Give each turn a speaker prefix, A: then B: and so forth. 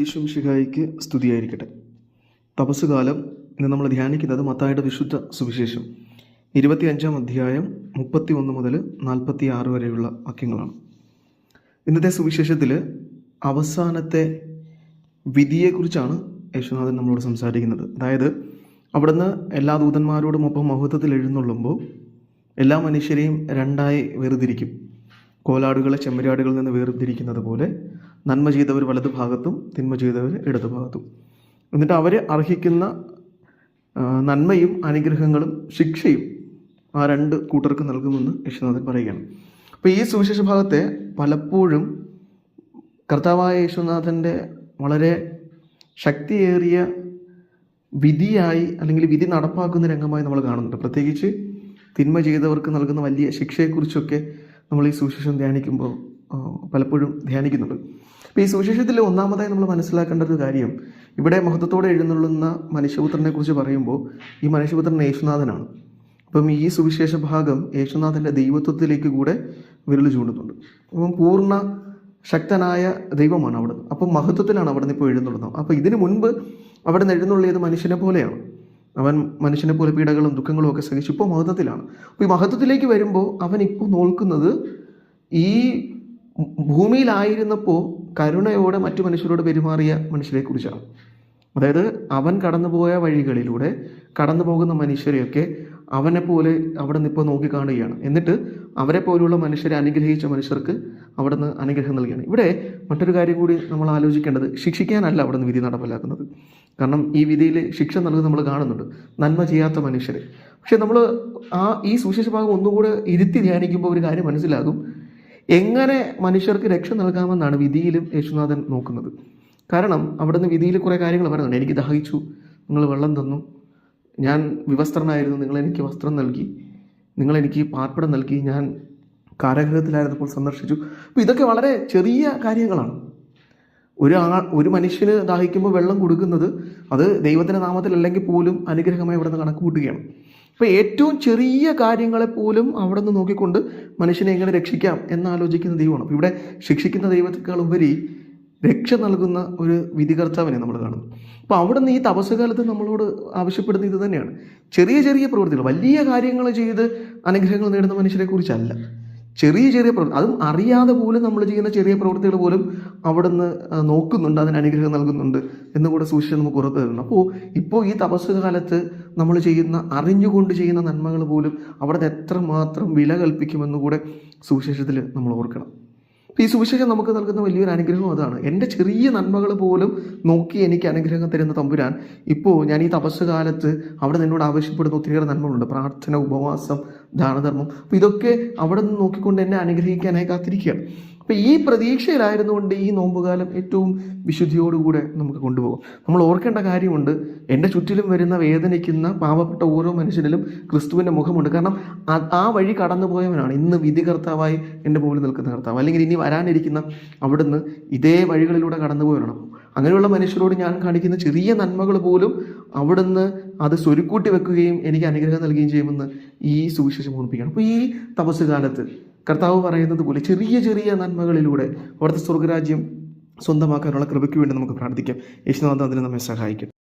A: ഈശോമിശിഹായിക്ക് സ്തുതിയായിരിക്കട്ടെ. തപസ്സുകാലം ഇന്ന് നമ്മൾ ധ്യാനിക്കുന്നത് മത്തായിയുടെ വിശുദ്ധ സുവിശേഷം 25-ാം അധ്യായം 31 മുതൽ 46 വരെയുള്ള വാക്യങ്ങളാണ്. ഇന്നത്തെ സുവിശേഷത്തിൽ അവസാനത്തെ വിധിയെക്കുറിച്ചാണ് യേശുനാഥൻ നമ്മളോട് സംസാരിക്കുന്നത്. അതായത് അവിടുന്ന് എല്ലാ ദൂതന്മാരോടും ഒപ്പം മഹത്വത്തിൽ എഴുന്നള്ളുമ്പോൾ എല്ലാ മനുഷ്യരെയും രണ്ടായി വേർതിരിക്കും. കോലാടുകളെ ചെമ്മരിയാടുകളിൽ നിന്ന് വേർതിരിക്കുന്നത് പോലെ നന്മ ചെയ്തവർ വലതു ഭാഗത്തും തിന്മ ചെയ്തവർ ഇടതു ഭാഗത്തും. എന്നിട്ട് അവർ അർഹിക്കുന്ന നന്മയും അനുഗ്രഹങ്ങളും ശിക്ഷയും ആ രണ്ട് കൂട്ടർക്ക് നൽകുമെന്ന് യേശുനാഥൻ പറയുകയാണ്. അപ്പോൾ ഈ സുവിശേഷ ഭാഗത്തെ പലപ്പോഴും കർത്താവായ യേശുനാഥൻ്റെ വളരെ ശക്തിയേറിയ വിധിയായി അല്ലെങ്കിൽ വിധി നടപ്പാക്കുന്ന രംഗമായി നമ്മൾ കാണുന്നുണ്ട്. പ്രത്യേകിച്ച് തിന്മ ചെയ്തവർക്ക് നൽകുന്ന വലിയ ശിക്ഷയെക്കുറിച്ചൊക്കെ നമ്മൾ ഈ സുവിശേഷം ധ്യാനിക്കുമ്പോൾ പലപ്പോഴും ധ്യാനിക്കുന്നുണ്ട്. അപ്പോൾ ഈ സുവിശേഷത്തിൽ ഒന്നാമതായി നമ്മൾ മനസ്സിലാക്കേണ്ട ഒരു കാര്യം, ഇവിടെ മഹത്വത്തോടെ എഴുന്നള്ളുന്ന മനുഷ്യപുത്രനെ കുറിച്ച് പറയുമ്പോൾ ഈ മനുഷ്യപുത്രൻ യേശുനാഥനാണ്. അപ്പം ഈ സുവിശേഷ ഭാഗം യേശുനാഥൻ്റെ ദൈവത്വത്തിലേക്ക് കൂടെ വിരൽ ചൂണ്ടുന്നുണ്ട്. അപ്പം പൂർണ്ണ ശക്തനായ ദൈവമാണ് അവിടുന്ന്. അപ്പം മഹത്വത്തിലാണ് അവിടുന്ന് ഇപ്പോൾ എഴുന്നള്ളുന്നത്. അപ്പോൾ ഇതിനു മുൻപ് അവിടുന്ന് എഴുന്നള്ളിയത് മനുഷ്യനെ പോലെയാണ്. അവൻ മനുഷ്യനെ പോലെ പീഡകളും ദുഃഖങ്ങളും ഒക്കെ സഹിച്ചു ഇപ്പോൾ മഹത്വത്തിലാണ്. അപ്പോൾ ഈ മഹത്വത്തിലേക്ക് വരുമ്പോൾ അവൻ ഇപ്പോൾ നോക്കുന്നത് ഈ ഭൂമിയിലായിരുന്നപ്പോൾ കരുണയോടെ മറ്റു മനുഷ്യരോട് പെരുമാറിയ മനുഷ്യരെക്കുറിച്ചാണ്. അതായത് അവൻ കടന്നുപോയ വഴികളിലൂടെ കടന്നു പോകുന്ന മനുഷ്യരെയൊക്കെ അവനെ പോലെ അവിടെ നിന്ന് ഇപ്പോൾ നോക്കിക്കാണുകയാണ്. എന്നിട്ട് അവരെ പോലുള്ള മനുഷ്യരെ അനുഗ്രഹിച്ച മനുഷ്യർക്ക് അവിടെ നിന്ന് അനുഗ്രഹം നൽകുകയാണ്. ഇവിടെ മറ്റൊരു കാര്യം കൂടി നമ്മൾ ആലോചിക്കേണ്ടത്, ശിക്ഷിക്കാനല്ല അവിടെ നിന്ന് വിധി നടപ്പിലാക്കുന്നത്. കാരണം ഈ വിധിയിൽ ശിക്ഷ നൽകുന്നത് നമ്മൾ കാണുന്നുണ്ട്, നന്മ ചെയ്യാത്ത മനുഷ്യരെ. പക്ഷെ നമ്മൾ ഈ സുവിശേഷ ഭാഗം ഒന്നുകൂടെ ഇരുത്തി ധ്യാനിക്കുമ്പോൾ ഒരു കാര്യം മനസ്സിലാകും, എങ്ങനെ മനുഷ്യർക്ക് രക്ഷ നൽകാമെന്നാണ് വിധിയിലും യേശുനാഥൻ നോക്കുന്നത്. കാരണം അവിടുന്ന് വിധിയിൽ കുറേ കാര്യങ്ങൾ പറയുന്നുണ്ട്. എനിക്ക് ദാഹിച്ചു, നിങ്ങൾ വെള്ളം തന്നു, ഞാൻ വിവസ്ത്രനായിരുന്നു, നിങ്ങളെനിക്ക് വസ്ത്രം നൽകി, നിങ്ങളെനിക്ക് പാർപ്പിടം നൽകി, ഞാൻ കാരാഗൃഹത്തിലായിരുന്നപ്പോൾ സന്ദർശിച്ചു. അപ്പോൾ ഇതൊക്കെ വളരെ ചെറിയ കാര്യങ്ങളാണ്. ഒരു മനുഷ്യന് ദാഹിക്കുമ്പോൾ വെള്ളം കൊടുക്കുന്നത് അത് ദൈവത്തിൻ്റെ നാമത്തിലല്ലെങ്കിൽ പോലും അനുഗ്രഹമായി അവിടെ നിന്ന് കണക്ക് കൂട്ടുകയാണ്. അപ്പോൾ ഏറ്റവും ചെറിയ കാര്യങ്ങളെപ്പോലും അവിടെ നിന്ന് നോക്കിക്കൊണ്ട് മനുഷ്യനെ എങ്ങനെ രക്ഷിക്കാം എന്നാലോചിക്കുന്ന ദൈവമാണ്. അപ്പോൾ ഇവിടെ ശിക്ഷിക്കുന്ന ദൈവത്തെക്കാൾ ഉപരി രക്ഷ നൽകുന്ന ഒരു വിധികർത്താവിനെ നമ്മൾ കാണുന്നു. അപ്പോൾ അവിടെ നിന്ന് ഈ തപസ്സുകാലത്ത് നമ്മളോട് ആവശ്യപ്പെടുന്ന ഇത് തന്നെയാണ്. ചെറിയ ചെറിയ പ്രവൃത്തികൾ, വലിയ കാര്യങ്ങൾ ചെയ്ത് അനുഗ്രഹങ്ങൾ നേടുന്ന മനുഷ്യരെ കുറിച്ചല്ല. ചെറിയ ചെറിയ പ്രവൃത്തി, അതും അറിയാതെ പോലും നമ്മൾ ചെയ്യുന്ന ചെറിയ പ്രവൃത്തികൾ പോലും അവിടെ നിന്ന് നോക്കുന്നുണ്ട്, അതിന് അനുഗ്രഹം നൽകുന്നുണ്ട് എന്നുകൂടെ സൂക്ഷിച്ച് നമുക്ക് ഉറപ്പ് തരുന്നു. അപ്പോൾ ഇപ്പോൾ ഈ തപസ്സു കാലത്ത് നമ്മൾ ചെയ്യുന്ന, അറിഞ്ഞുകൊണ്ട് ചെയ്യുന്ന നന്മകൾ പോലും അവിടെ എത്രമാത്രം വില കൽപ്പിക്കുമെന്നുകൂടെ സുവിശേഷത്തിൽ നമ്മൾ ഓർക്കണം. ഈ സുവിശേഷം നമുക്ക് നൽകുന്ന വലിയൊരു അനുഗ്രഹം അതാണ്. എൻ്റെ ചെറിയ നന്മകൾ പോലും നോക്കി എനിക്ക് അനുഗ്രഹം തരുന്ന തമ്പുരാൻ ഇപ്പോൾ ഞാൻ ഈ തപസ്സു കാലത്ത് അവിടെ നിന്നോട് ആവശ്യപ്പെടുന്ന ഒത്തിരിയേറെ നന്മകളുണ്ട്. പ്രാർത്ഥന, ഉപവാസം, ദാനധർമ്മം. അപ്പോൾ ഇതൊക്കെ അവിടെ നിന്ന് നോക്കിക്കൊണ്ട് എന്നെ അനുഗ്രഹിക്കാനായി കാത്തിരിക്കുകയാണ്. അപ്പോൾ ഈ പ്രതീക്ഷയിലായിരുന്നുകൊണ്ട് ഈ നോമ്പുകാലം ഏറ്റവും വിശുദ്ധിയോടുകൂടെ നമുക്ക് കൊണ്ടുപോകും. നമ്മൾ ഓർക്കേണ്ട കാര്യമുണ്ട്, എൻ്റെ ചുറ്റിലും വരുന്ന വേദനിക്കുന്ന പാവപ്പെട്ട ഓരോ മനുഷ്യനിലും ക്രിസ്തുവിൻ്റെ മുഖമുണ്ട്. കാരണം ആ വഴി കടന്നു പോയവനാണ് ഇന്ന് വിധികർത്താവായി എൻ്റെ മുകളിൽ നിൽക്കുന്ന കർത്താവ്, അല്ലെങ്കിൽ ഇനി വരാനിരിക്കുന്ന അവിടുന്ന് ഇതേ വഴികളിലൂടെ കടന്നുപോയവരാണ്. അങ്ങനെയുള്ള മനുഷ്യരോട് ഞാൻ കാണിക്കുന്ന ചെറിയ നന്മകൾ പോലും അവിടുന്ന് അത് സ്വരുക്കൂട്ടി വെക്കുകയും എനിക്ക് അനുഗ്രഹം നൽകുകയും ചെയ്യുമെന്ന് ഈ സുവിശേഷം ഓർമ്മിപ്പിക്കണം. അപ്പോൾ ഈ തപസ്സു കാലത്ത് കർത്താവ് പറയുന്നത് പോലെ ചെറിയ ചെറിയ നന്മകളിലൂടെ അവിടുത്തെ സ്വർഗരാജ്യം സ്വന്തമാക്കാനുള്ള കൃപയ്ക്ക് വേണ്ടി നമുക്ക് പ്രാർത്ഥിക്കാം. യേശുനാഥൻ അതിന് നമ്മെ സഹായിക്കും.